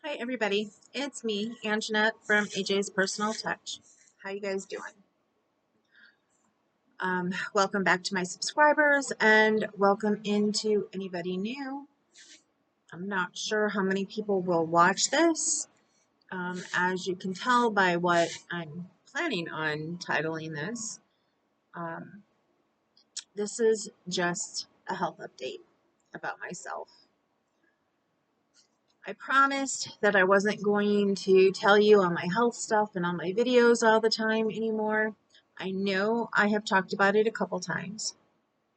Hi everybody, it's me, Anjanette from AJ's Personal Touch. How you guys doing? Welcome back to my subscribers and welcome into anybody new. I'm not sure how many people will watch this. As you can tell by what I'm planning on titling this, um, this is just a health update about myself. I promised that I wasn't going to tell you on my health stuff and on my videos all the time anymore. I know I have talked about it a couple times,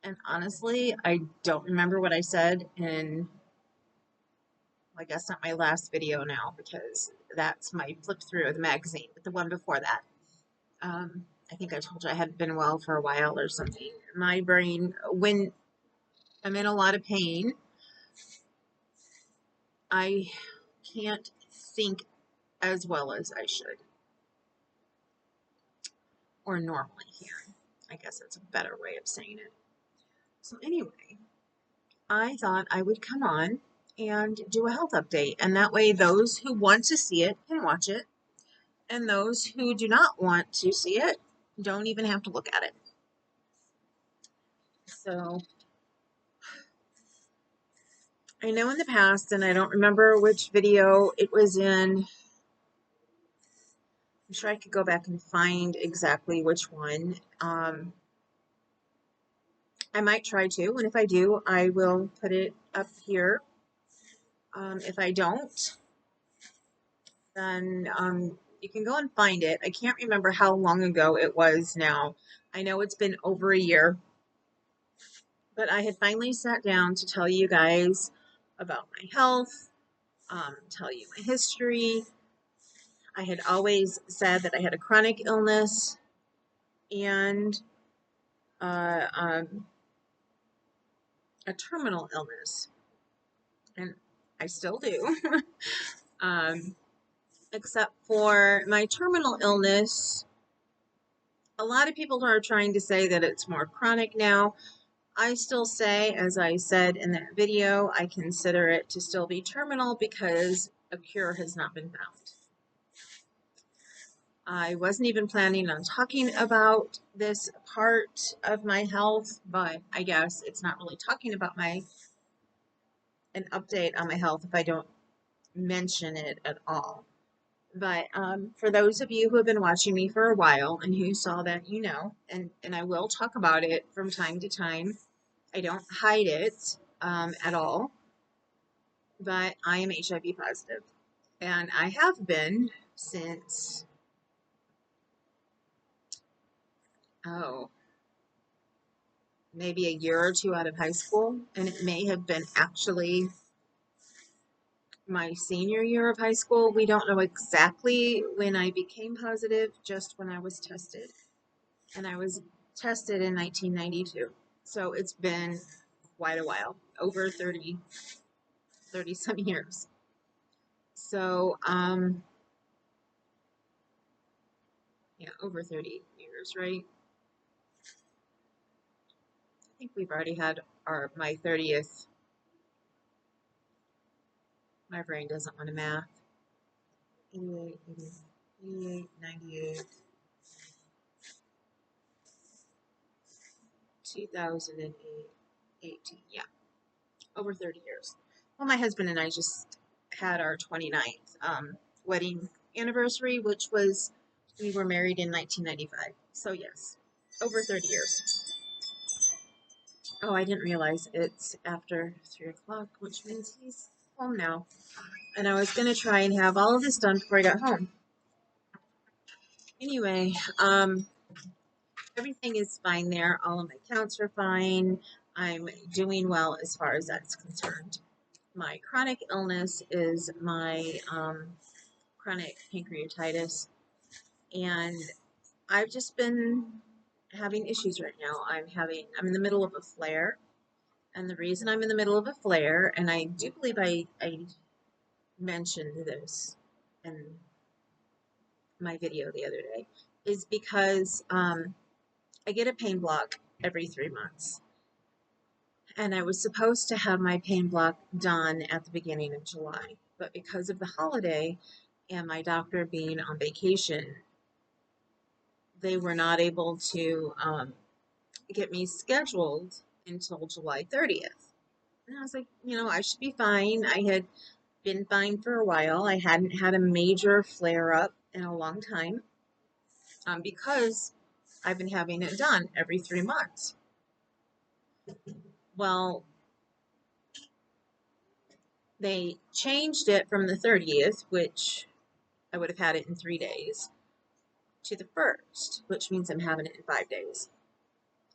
and honestly, I don't remember what I said in, I guess not my last video now, because that's my flip through of the magazine, but the one before that. I think I told you I hadn't been well for a while or something. My brain, when I'm in a lot of pain, I can't think as well as I should. Or normally here. I guess that's a better way of saying it. So anyway, I thought I would come on and do a health update, and that way those who want to see it can watch it, and those who do not want to see it don't even have to look at it. So I know in the past, and I don't remember which video it was in, I'm sure I could go back and find exactly which one. I might try to, and if I do, I will put it up here. If I don't, then you can go and find it. I can't remember how long ago it was now. I know it's been over a year, but I had finally sat down to tell you guys about my health, tell you my history. I had always said that I had a chronic illness and uh, um, a terminal illness, and I still do. Except for my terminal illness, a lot of people are trying to say that it's more chronic now. I still say, as I said in that video, I consider it to still be terminal because a cure has not been found. I wasn't even planning on talking about this part of my health, but I guess it's not really talking about an update on my health if I don't mention it at all. But for those of you who have been watching me for a while and who saw that, you know, and I will talk about it from time to time. I don't hide it at all, but I am HIV positive, and I have been since, maybe a year or two out of high school, and it may have been actually my senior year of high school. We don't know exactly when I became positive, just when I was tested, and I was tested in 1992, so it's been quite a while, over 30 some years. So, yeah, over 30 years, right? I think we've already had my 30th. My brain doesn't want to math. 88, 88, 98, 2008, 18. Yeah, over 30 years. Well, my husband and I just had our 29th wedding anniversary, which was, we were married in 1995. So yes, over 30 years. Oh, I didn't realize it's after 3 o'clock, which means he's home now. And I was going to try and have all of this done before I got home. Anyway, everything is fine there. All of my counts are fine. I'm doing well as far as that's concerned. My chronic illness is my chronic pancreatitis, and I've just been having issues right now. I'm in the middle of a flare, and the reason I'm in the middle of a flare, and I do believe I mentioned this in my video the other day, is because I get a pain block every 3 months. And I was supposed to have my pain block done at the beginning of July, but because of the holiday and my doctor being on vacation, they were not able to get me scheduled until July 30th. And I was like, I should be fine. I had been fine for a while. I hadn't had a major flare up in a long time because I've been having it done every 3 months. Well, they changed it from the 30th, which I would have had it in 3 days, to the 1st, which means I'm having it in 5 days.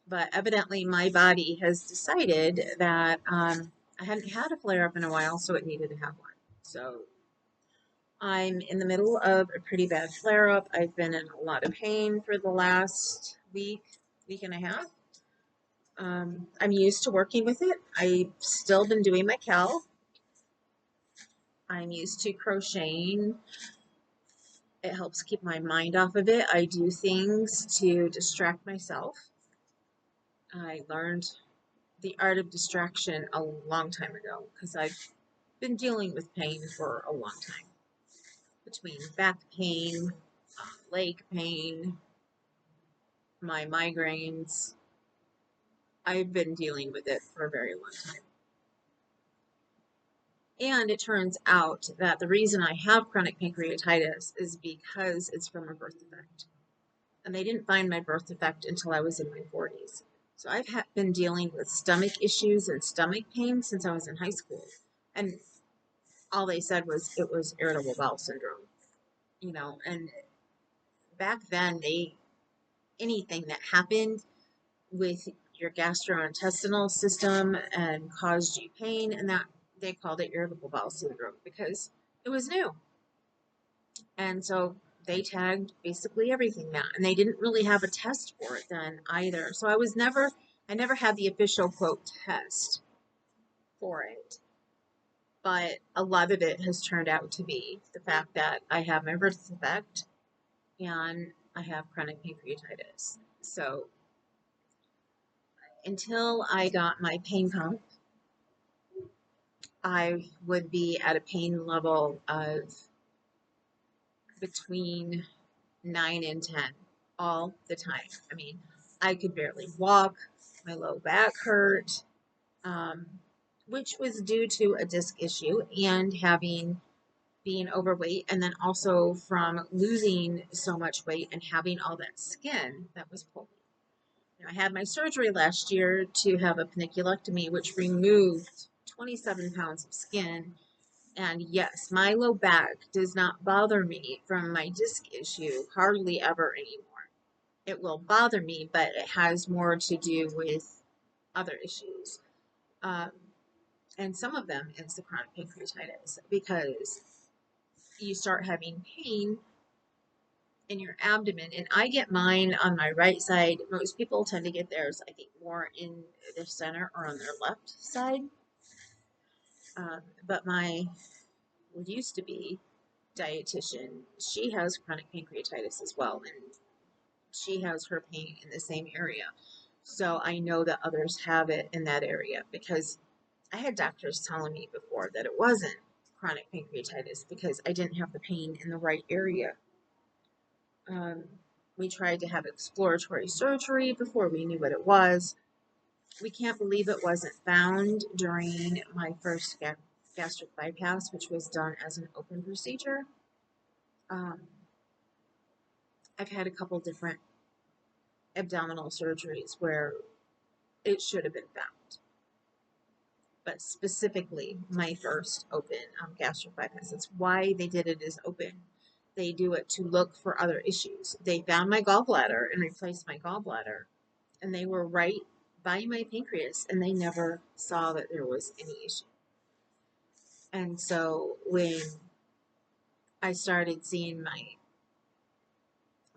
But evidently, my body has decided that I hadn't had a flare up in a while, so it needed to have one. So I'm in the middle of a pretty bad flare up. I've been in a lot of pain for the last week and a half. I'm used to working with it. I've still been doing my cal. I'm used to crocheting. It helps keep my mind off of it. I do things to distract myself. I learned the art of distraction a long time ago because I've been dealing with pain for a long time. Between back pain, leg pain, my migraines, I've been dealing with it for a very long time. And it turns out that the reason I have chronic pancreatitis is because it's from a birth defect. And they didn't find my birth defect until I was in my 40s. So I've been dealing with stomach issues and stomach pain since I was in high school. And all they said was it was irritable bowel syndrome, and back then anything that happened with your gastrointestinal system and caused you pain, and that they called it irritable bowel syndrome because it was new. And so they tagged basically everything that, and they didn't really have a test for it then either. So I never had the official quote test for it. But a lot of it has turned out to be the fact that I have my birth defect and I have chronic pancreatitis. So until I got my pain pump, I would be at a pain level of between 9 and 10 all the time. I mean, I could barely walk. My low back hurt, um, which was due to a disc issue and being overweight, and then also from losing so much weight and having all that skin that was pulling. I had my surgery last year to have a paniculectomy, which removed 27 pounds of skin. And yes, my low back does not bother me from my disc issue hardly ever anymore. It will bother me, but it has more to do with other issues. And some of them is the chronic pancreatitis, because you start having pain in your abdomen, and I get mine on my right side. Most people tend to get theirs, I think, more in their center or on their left side. But my what used to be dietitian, she has chronic pancreatitis as well, and she has her pain in the same area. So I know that others have it in that area because I had doctors telling me before that it wasn't chronic pancreatitis because I didn't have the pain in the right area. We tried to have exploratory surgery before we knew what it was. We can't believe it wasn't found during my first gastric bypass, which was done as an open procedure. I've had a couple different abdominal surgeries where it should have been found. But specifically, my first open gastric bypass. That's why they did it as open. They do it to look for other issues. They found my gallbladder and replaced my gallbladder, and they were right by my pancreas, and they never saw that there was any issue. And so when I started seeing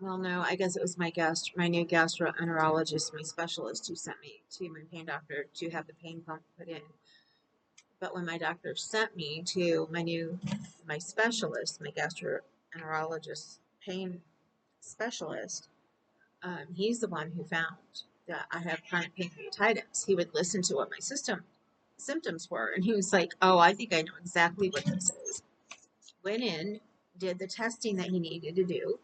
I guess it was my new gastroenterologist, my specialist, who sent me to my pain doctor to have the pain pump put in. But when my doctor sent me to my specialist, my gastroenterologist pain specialist, he's the one who found that I have chronic pancreatitis. He would listen to what my symptoms were, and he was like, "Oh, I think I know exactly what this is." Went in, did the testing that he needed to do,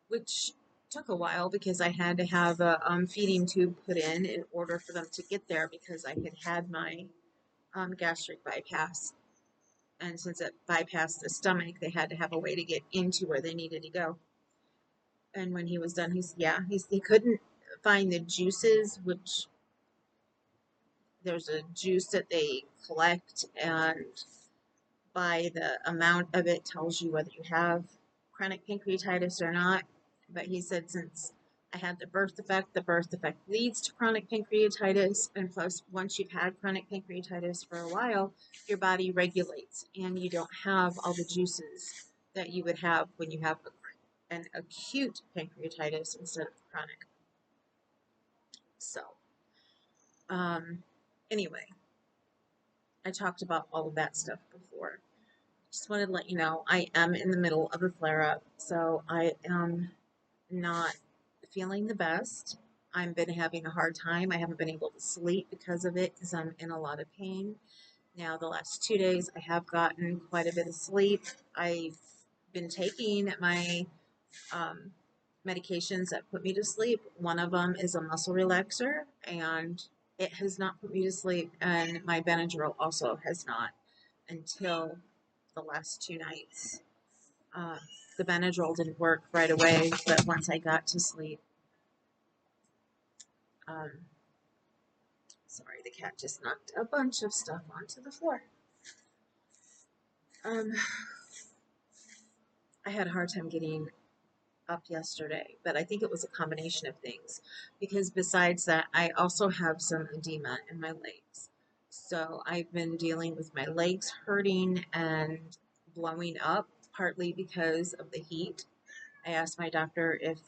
which took a while because I had to have a feeding tube put in order for them to get there because I had had my gastric bypass. And since it bypassed the stomach, they had to have a way to get into where they needed to go. And when he was done, he couldn't find the juices, which there's a juice that they collect, and by the amount of it tells you whether you have chronic pancreatitis or not. But he said since I had the birth defect leads to chronic pancreatitis, and plus once you've had chronic pancreatitis for a while, your body regulates and you don't have all the juices that you would have when you have an acute pancreatitis instead of chronic. So, anyway, I talked about all of that stuff before. Just wanted to let you know I am in the middle of a flare-up, so I am not feeling the best. I've been having a hard time. I haven't been able to sleep because of it because I'm in a lot of pain. Now, the last 2 days, I have gotten quite a bit of sleep. I've been taking my medications that put me to sleep. One of them is a muscle relaxer, and it has not put me to sleep, and my Benadryl also has not until the last 2 nights. Uh, the Benadryl didn't work right away, but once I got to sleep, sorry, the cat just knocked a bunch of stuff onto the floor. I had a hard time getting up yesterday, but I think it was a combination of things because besides that, I also have some edema in my legs. So I've been dealing with my legs hurting and blowing up, partly because of the heat. I asked my doctor if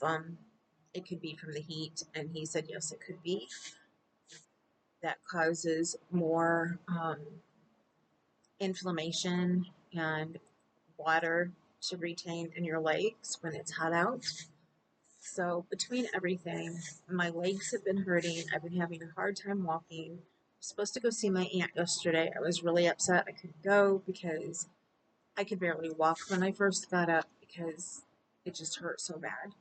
it could be from the heat, and he said yes, it could be. That causes more inflammation and water to retain in your legs when it's hot out. So between everything, my legs have been hurting. I've been having a hard time walking. I was supposed to go see my aunt yesterday. I was really upset I couldn't go because I could barely walk when I first got up because it just hurt so bad.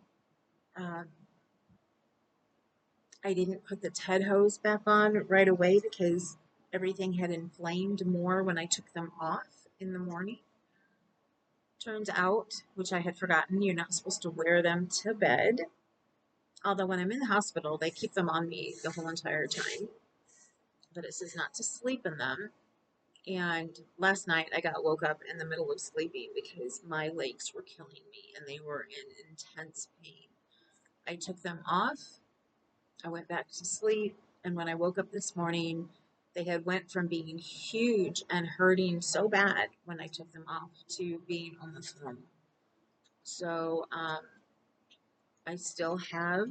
I didn't put the TED hose back on right away because everything had inflamed more when I took them off in the morning. Turns out, which I had forgotten, you're not supposed to wear them to bed. Although when I'm in the hospital, they keep them on me the whole entire time. But it says not to sleep in them. And last night I got woke up in the middle of sleeping because my legs were killing me and they were in intense pain. I took them off. I went back to sleep. And when I woke up this morning, they had went from being huge and hurting so bad when I took them off to being almost normal. So I still have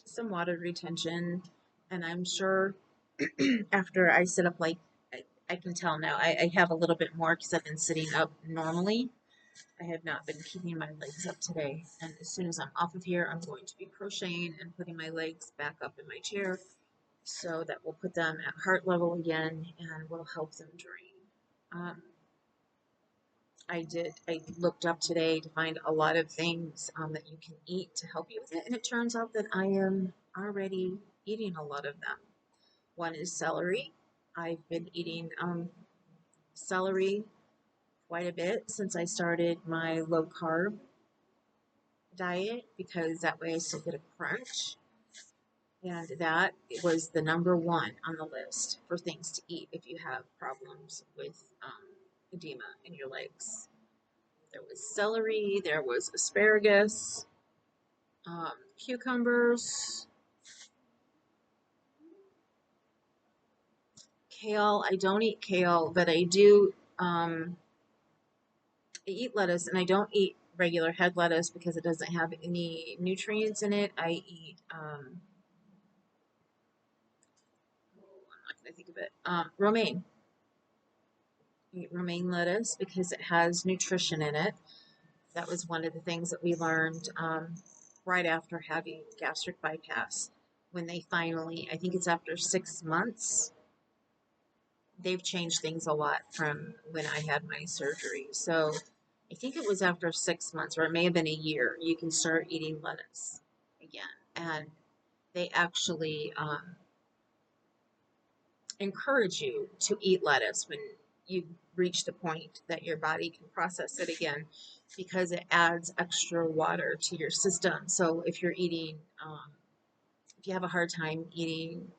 some water retention, and I'm sure after I sit up, like I can tell now, I have a little bit more because I've been sitting up normally. I have not been keeping my legs up today, and as soon as I'm off of here, I'm going to be crocheting and putting my legs back up in my chair so that will put them at heart level again and will help them drain. I looked up today to find a lot of things that you can eat to help you with it, and it turns out that I am already eating a lot of them. One is celery. I've been eating celery quite a bit since I started my low carb diet because that way I still get a crunch. And that was the number one on the list for things to eat if you have problems with edema in your legs. There was celery, there was asparagus, cucumbers, kale. I don't eat kale, but I do I eat lettuce, and I don't eat regular head lettuce because it doesn't have any nutrients in it. I eat, I'm not going to think of it, romaine. I eat romaine lettuce because it has nutrition in it. That was one of the things that we learned right after having gastric bypass. when they finally, I think it's after 6 months, they've changed things a lot from when I had my surgery. So I think it was after 6 months, or it may have been a year, you can start eating lettuce again. And they actually encourage you to eat lettuce when you reach the point that your body can process it again, because it adds extra water to your system. So if you're eating, if you have a hard time eating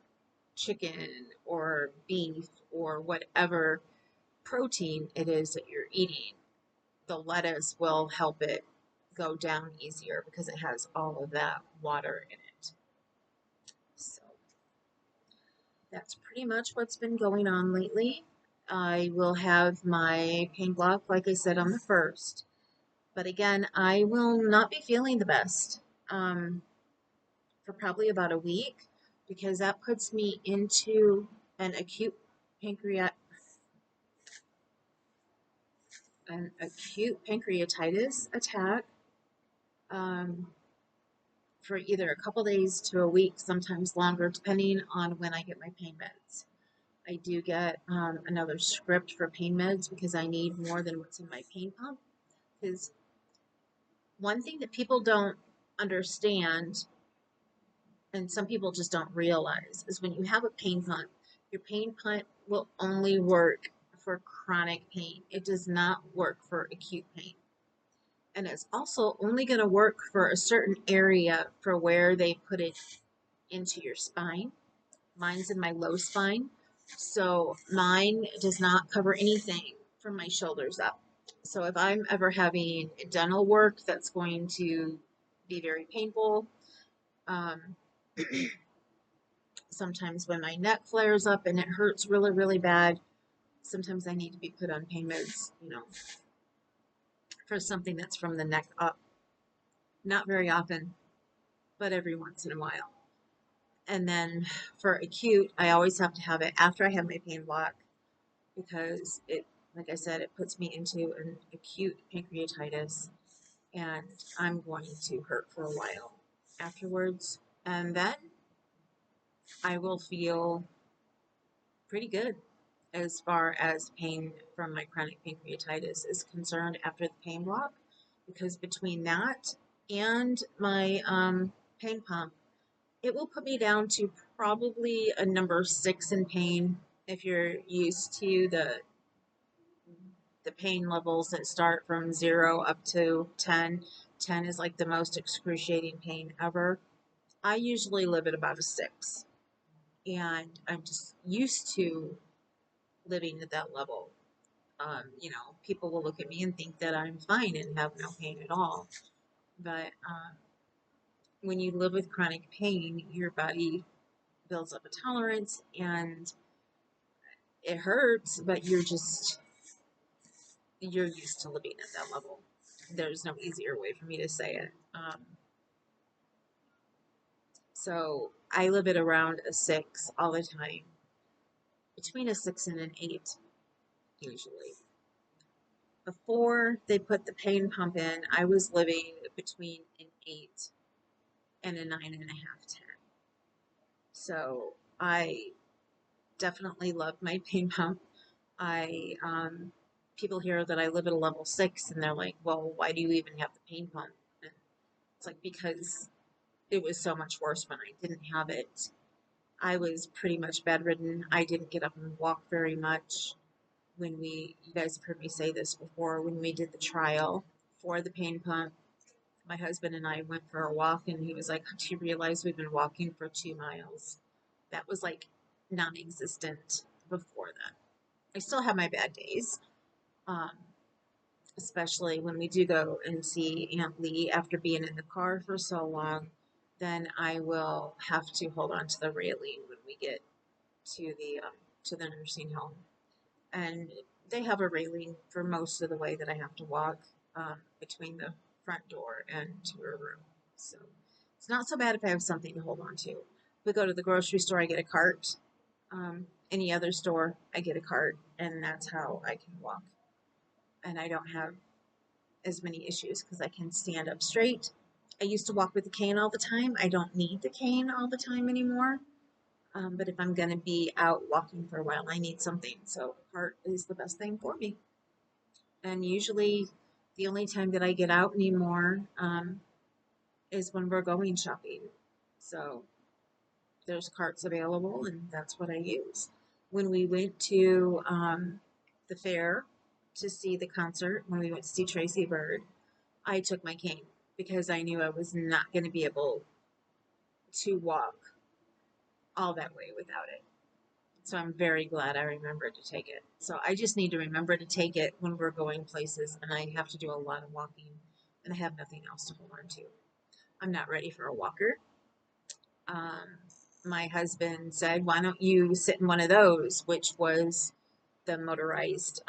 chicken or beef or whatever protein it is that you're eating, the lettuce will help it go down easier because it has all of that water in it. So that's pretty much what's been going on lately. I will have my pain block, like I said, on the 1st. But again, I will not be feeling the best for probably about a week, because that puts me into an acute pancreatitis attack for either a couple days to a week, sometimes longer, depending on when I get my pain meds. I do get another script for pain meds because I need more than what's in my pain pump. Because one thing that people don't understand, and some people just don't realize, is when you have a pain pump, your pain pump will only work for chronic pain. It does not work for acute pain. And it's also only going to work for a certain area for where they put it into your spine. Mine's in my low spine, so mine does not cover anything from my shoulders up. So if I'm ever having dental work that's going to be very painful, um, sometimes when my neck flares up and it hurts really, really bad, sometimes I need to be put on pain meds, for something that's from the neck up. Not very often, but every once in a while. And then for acute, I always have to have it after I have my pain block, because it, like I said, it puts me into an acute pancreatitis, and I'm going to hurt for a while afterwards. And then I will feel pretty good as far as pain from my chronic pancreatitis is concerned after the pain block, because between that and my pain pump, it will put me down to probably a number 6 in pain. If you're used to the pain levels that start from 0 up to 10, 10 is like the most excruciating pain ever. I usually live at about a 6, and I'm just used to living at that level. People will look at me and think that I'm fine and have no pain at all. But when you live with chronic pain, your body builds up a tolerance, and it hurts, but you're used to living at that level. There's no easier way for me to say it. So I live at around a 6 all the time, between a 6 and an 8, usually. Before they put the pain pump in, I was living between an 8 and a 9.5, 10. So I definitely love my pain pump. People hear that I live at a level 6, and they're like, well, why do you even have the pain pump? And it's like, because it was so much worse when I didn't have it. I was pretty much bedridden. I didn't get up and walk very much. You guys have heard me say this before, when we did the trial for the pain pump, my husband and I went for a walk, and he was like, do you realize we've been walking for 2 miles? That was like non-existent before that. I still have my bad days, um, especially when we do go and see Aunt Lee after being in the car for so long. Then I will have to hold on to the railing when we get to the nursing home, and they have a railing for most of the way that I have to walk between the front door and to her room. So it's not so bad if I have something to hold on to. If we go to the grocery store, I get a cart. Any other store, I get a cart, and that's how I can walk. And I don't have as many issues because I can stand up straight. I used to walk with the cane all the time. I don't need the cane all the time anymore. But if I'm going to be out walking for a while, I need something. So cart is the best thing for me. And usually the only time that I get out anymore is when we're going shopping. So there's carts available, and that's what I use. When we went to the fair to see the concert, when we went to see Tracy Bird, I took my cane because I knew I was not going to be able to walk all that way without it. So I'm very glad I remembered to take it. So I just need to remember to take it when we're going places and I have to do a lot of walking and I have nothing else to hold on to. I'm not ready for a walker. Um, my husband said, why don't you sit in one of those, which was the motorized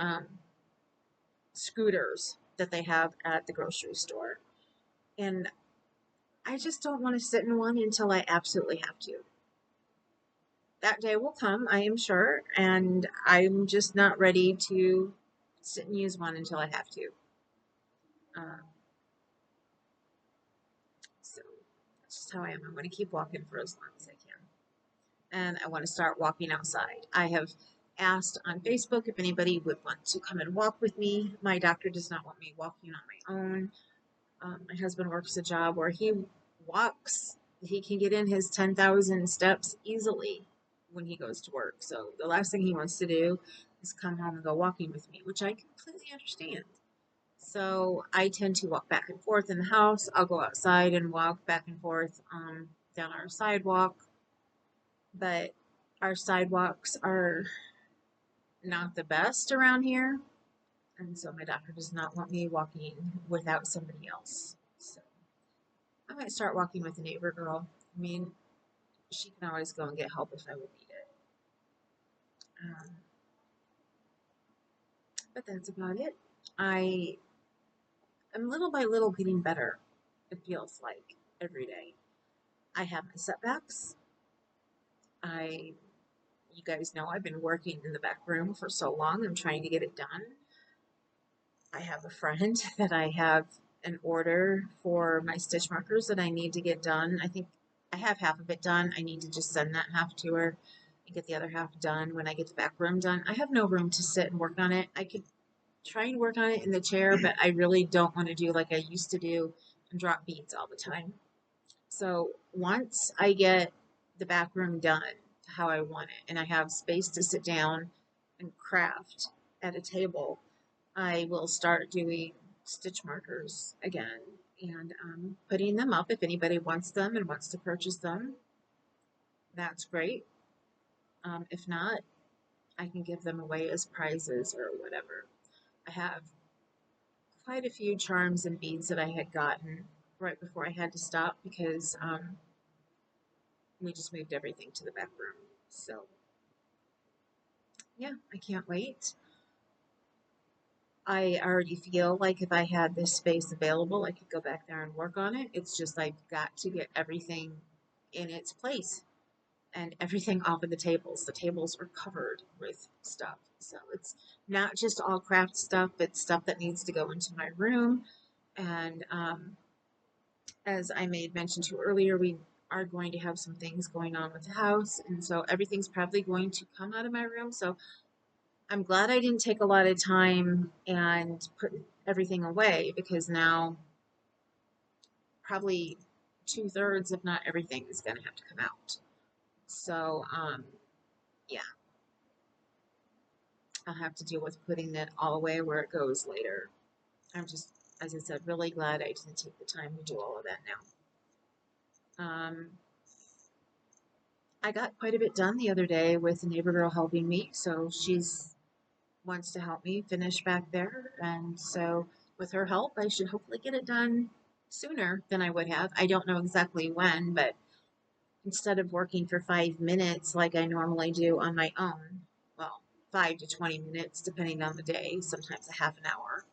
scooters that they have at the grocery store. And I just don't want to sit in one until I absolutely have to. That day will come, I am sure, and I'm just not ready to sit and use one until I have to. Uh, so that's just how I am. I'm going to keep walking for as long as I can. And I want to start walking outside. I have asked on Facebook if anybody would want to come and walk with me. My doctor does not want me walking on my own. My husband works a job where he walks, he can get in his 10,000 steps easily when he goes to work. So the last thing he wants to do is come home and go walking with me, which I completely understand. So I tend to walk back and forth in the house. I'll go outside and walk back and forth down our sidewalk, but our sidewalks are not the best around here. And so my doctor does not want me walking without somebody else. So I might start walking with a neighbor girl. I mean, she can always go and get help if I would need it. But that's about it. I am little by little getting better, it feels like, every day. I have my setbacks. You guys know I've been working in the back room for so long. I'm trying to get it done. I have a friend that I have an order for my stitch markers that I need to get done. I think I have half of it done. I need to just send that half to her and get the other half done when I get the back room done. I have no room to sit and work on it. I could try and work on it in the chair, but I really don't want to do like I used to do and drop beads all the time. So once I get the back room done how I want it and I have space to sit down and craft at a table, I will start doing stitch markers again and putting them up if anybody wants them and wants to purchase them. That's great. If not, I can give them away as prizes or whatever. I have quite a few charms and beads that I had gotten right before I had to stop because we just moved everything to the back room. So yeah, I can't wait. I already feel like if I had this space available, I could go back there and work on it. It's just I've got to get everything in its place and everything off of the tables. The tables are covered with stuff. So it's not just all craft stuff, it's stuff that needs to go into my room. And as I made mention to earlier, we are going to have some things going on with the house. And so everything's probably going to come out of my room. So I'm glad I didn't take a lot of time and put everything away because now probably 2/3, if not everything, is going to have to come out. So, yeah, I'll have to deal with putting it all away where it goes later. I'm just, as I said, really glad I didn't take the time to do all of that now. I got quite a bit done the other day with a neighbor girl helping me, so she's wants to help me finish back there, and so with her help, I should hopefully get it done sooner than I would have. I don't know exactly when, but instead of working for 5 minutes like I normally do on my own, well, 5 to 20 minutes, depending on the day, sometimes a half an hour,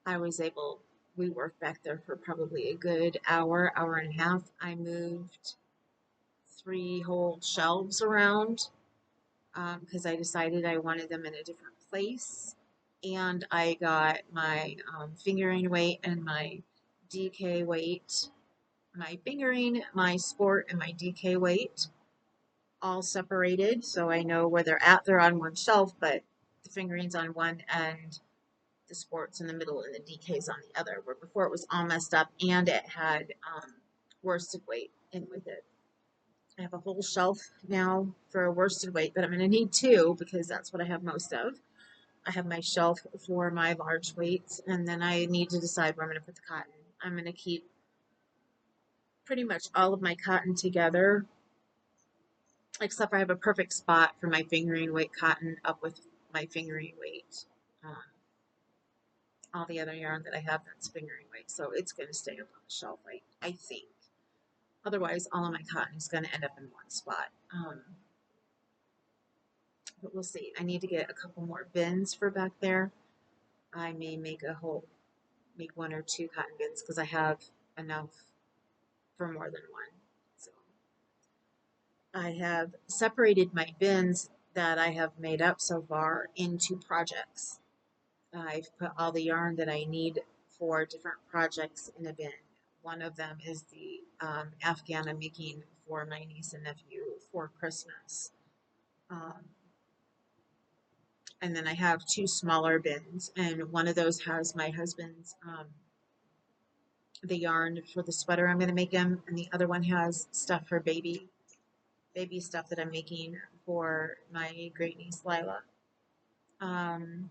I was able, we worked back there for probably a good hour, hour and a half. I moved 3 whole shelves around because I decided I wanted them in a different place. And I got my fingering weight and my DK weight, my fingering, my sport, and my DK weight all separated, so I know where they're at. They're on one shelf, but the fingering's on one and the sports in the middle and the DK's on the other, where before it was all messed up and it had worsted weight in with it. I have a whole shelf now for a worsted weight, but I'm going to need two because that's what I have most of. I have my shelf for my large weights, and then I need to decide where I'm going to put the cotton. I'm going to keep pretty much all of my cotton together, except for I have a perfect spot for my fingering weight cotton up with my fingering weight. Um, all the other yarn that I have that's fingering weight, so it's going to stay up on the shelf, I think. Otherwise, all of my cotton is going to end up in one spot. But we'll see. I need to get a couple more bins for back there. I may make one or two cotton bins because I have enough for more than one. So I have separated my bins that I have made up so far into projects. I've put all the yarn that I need for different projects in a bin. One of them is the Afghan I'm making for my niece and nephew for Christmas. And then I have two smaller bins, and one of those has my husband's the yarn for the sweater I'm going to make him, and the other one has stuff for baby stuff that I'm making for my great niece Lila. Then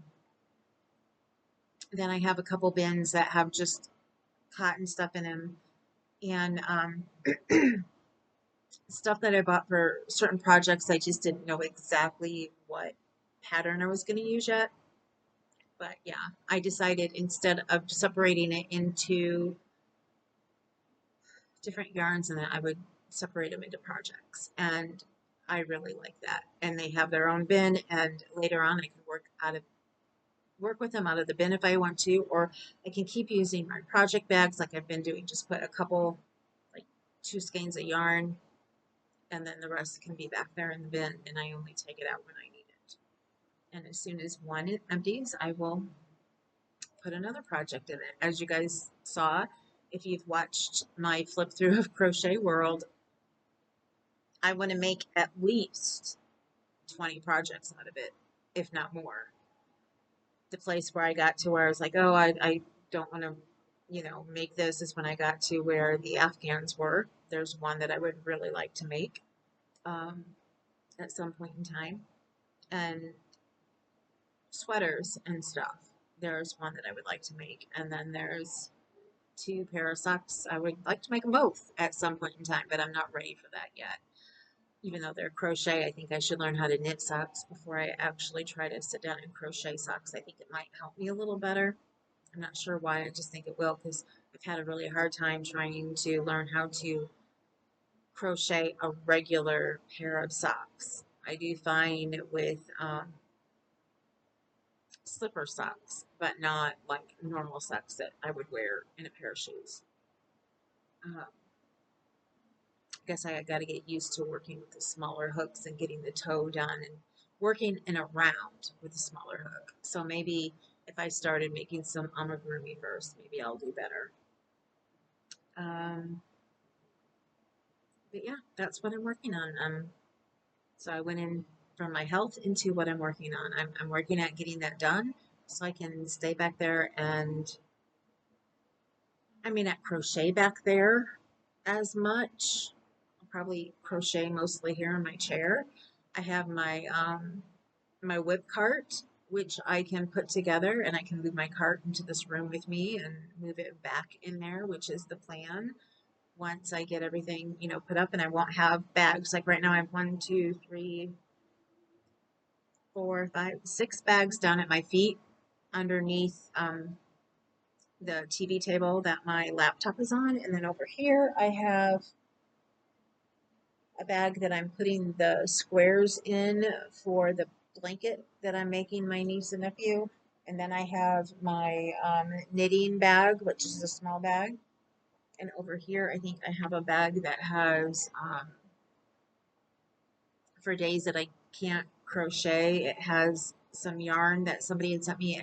I have a couple bins that have just cotton stuff in them, and stuff that I bought for certain projects. I just didn't know exactly what pattern I was going to use yet. But yeah, I decided instead of separating it into different yarns, and then I would separate them into projects. And I really like that. And they have their own bin, and later on I can work with them out of the bin if I want to, or I can keep using my project bags like I've been doing. Just put a couple, like 2 skeins of yarn, and then the rest can be back there in the bin, and I only take it out when I need it. And as soon as one empties, I will put another project in it. As you guys saw, if you've watched my flip through of Crochet World, I want to make at least 20 projects out of it, if not more. The place where I got to where I was like, oh, I don't want to, make this is when I got to where the Afghans were. There's one that I would really like to make at some point in time. And sweaters and stuff. There's one that I would like to make. And then there's 2 pair of socks. I would like to make them both at some point in time, but I'm not ready for that yet. Even though they're crochet, I think I should learn how to knit socks before I actually try to sit down and crochet socks. I think it might help me a little better. I'm not sure why, I just think it will, because I've had a really hard time trying to learn how to crochet a regular pair of socks. I do fine with slipper socks, but not like normal socks that I would wear in a pair of shoes. I guess I got to get used to working with the smaller hooks and getting the toe done and working in a round with a smaller hook. So maybe if I started making some amigurumi first, maybe I'll do better. But yeah, that's what I'm working on. So I went in from my health into what I'm working on. I'm working at getting that done so I can stay back there, and I may not crochet back there as much. I'll probably crochet mostly here in my chair. I have my my whip cart, which I can put together, and I can move my cart into this room with me and move it back in there, which is the plan. Once I get everything, put up, and I won't have bags. Like right now I have 1, 2, 3, 4, 5, 6 bags down at my feet underneath the TV table that my laptop is on. And then over here I have a bag that I'm putting the squares in for the blanket that I'm making my niece and nephew. And then I have my knitting bag, which is a small bag. And over here I think I have a bag that has for days that I can't crochet. It has some yarn that somebody had sent me.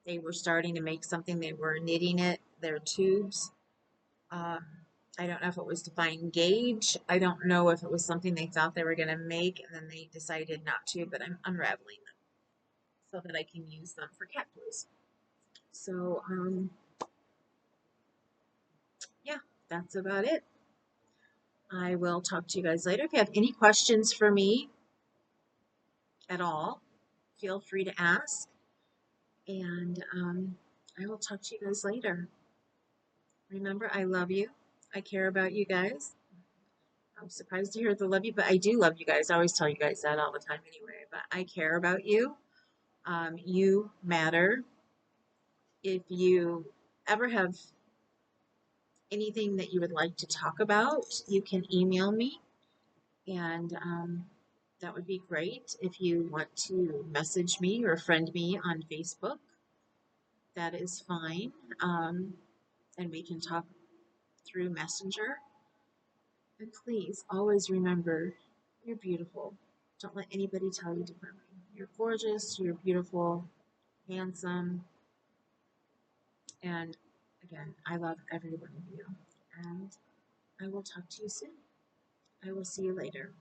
They were starting to make something. They were knitting it. They're tubes. Um, I don't know if it was to find gauge. I don't know if it was something they thought they were going to make and then they decided not to, but I'm unraveling them so that I can use them for cat toys. So, yeah, that's about it. I will talk to you guys later. If you have any questions for me at all, feel free to ask. And I will talk to you guys later. Remember, I love you. I care about you guys. I'm surprised to hear the love you, but I do love you guys. I always tell you guys that all the time anyway, but I care about you. You matter. If you ever have anything that you would like to talk about, you can email me, and that would be great. If you want to message me or friend me on Facebook, that is fine. And we can talk through Messenger. And please always remember you're beautiful. Don't let anybody tell you differently. You're gorgeous, you're beautiful, handsome, and again, I love every one of you. And I will talk to you soon. I will see you later.